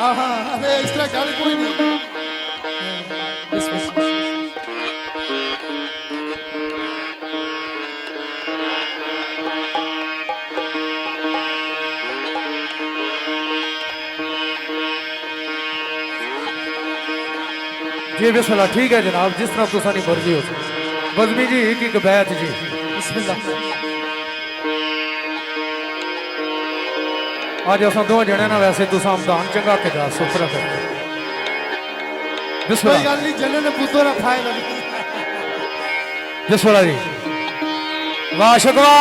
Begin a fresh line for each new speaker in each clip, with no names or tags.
हाँ हाँ अरे इस तरह गल कोई नहीं।
जी बिस्मिल्लाह ठीक है जनाब, जिस तरह तुसानी मर्जी हो। बजमी जी एक बैत जी
बिस्मिल्लाह।
आज असा दो जने ना वैसे तुसा अमदान चंगा के जा सुफरा कर
कोई
बिस्मिल्लाह
गल नहीं, जने ने पुत्तर फायदा
बिस्मिल्लाह जी। वाह शकवा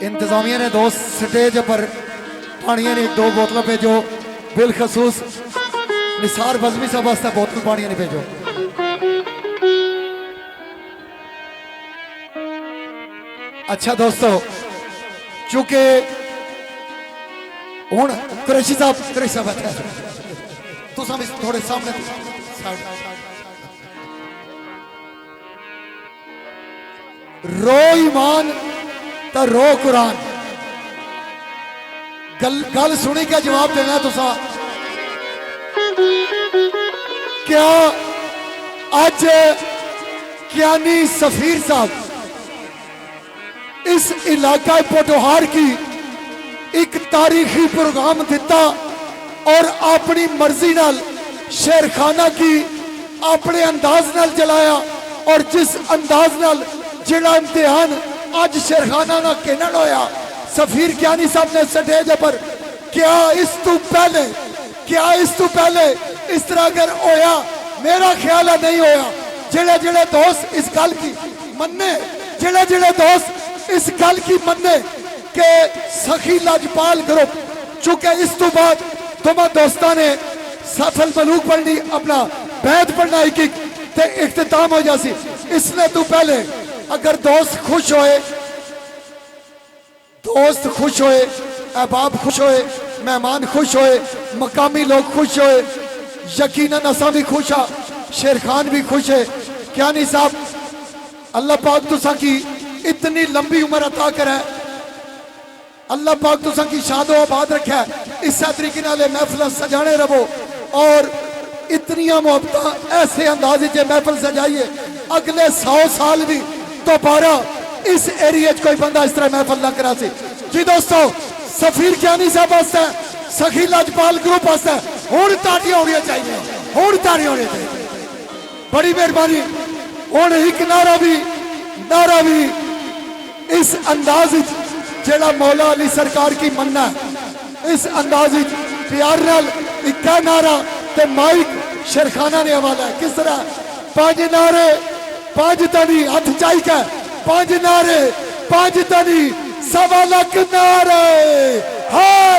इंतजामिया ने दोस्त स्टेज पर पानी ने दो बोतल भेजो, बिलखसूस निसार बजमी साहब वास्ते बोतल पानी ने भेजो। अच्छा दोस्तों, चूंकि हूँ कुरैशी साहब बैठे तुम थोड़े सामने रो ईमान तो रो कुरान। गल सुनी क्या जवाब देना तुसा? क्या आज ज्ञानी सफीर साहब इस इलाका पोटोहार की एक तारीखी प्रोग्राम दिता और अपनी मर्जी नाल शेरखाना की अपने अंदाज नाल जलाया, और जिस अंदाज नाल जिला इम्तिहान आज शेरखाना ना केनन होया सफीर ज्ञानी साहब ने स्टेज पर, क्या इस तू पहले इस तरह अगर होया? मेरा ख्याल है नहीं होया। जिले जिले दोस्त इस गल की मन्ने, जिले जिले दोस्त इस गल की मन्ने के सखी लाजपाल ग्रुप, चूंकि इस तो बाद दोनों दोस्तों ने सफल मलूक पढ़नी अपना बैत पढ़ना एक इख्तिताम हो जासी, इसने तू पहले अगर दोस्त खुश होए, अहबाब खुश होए, मेहमान खुश होए, मकामी लोग खुश होए, यकीनन असा भी खुश हाँ, शेर खान भी खुश है। क्या नहीं साहब, अल्लाह पाक तुसा की इतनी लंबी उम्र अता करे, अल्लाह पाक तुसा की शादो आबाद रखे, इस तरीके नाल महफिल सजाने रहो और इतनिया मोहब्बत ऐसे अंदाज से महफिल सजाइए अगले 100 साल भी दोबारा इस एरिया कोई बंदा इस तरह महफिल ना करा सी। जी दोस्तों, सफीर ज्ञानी साहब वास्ते, सखी लाजपाल ग्रुप वास्ते हुण ताड़ियां होनी चाहिए, हुण ताड़ियां होनी चाहिए। बड़ी मेहरबानी। हुण एक नारा भी इस अंदाज जेड़ा मौला अली सरकार की मन्ना है, इस अंदाज प्यार नाल एक नारा ते माइक शेरखाना ने हवाला है। किस तरह 5 नारे 5 तनी हथ चाई के 5 नारे 5 तनी 1.25 लाख नारे। हाँ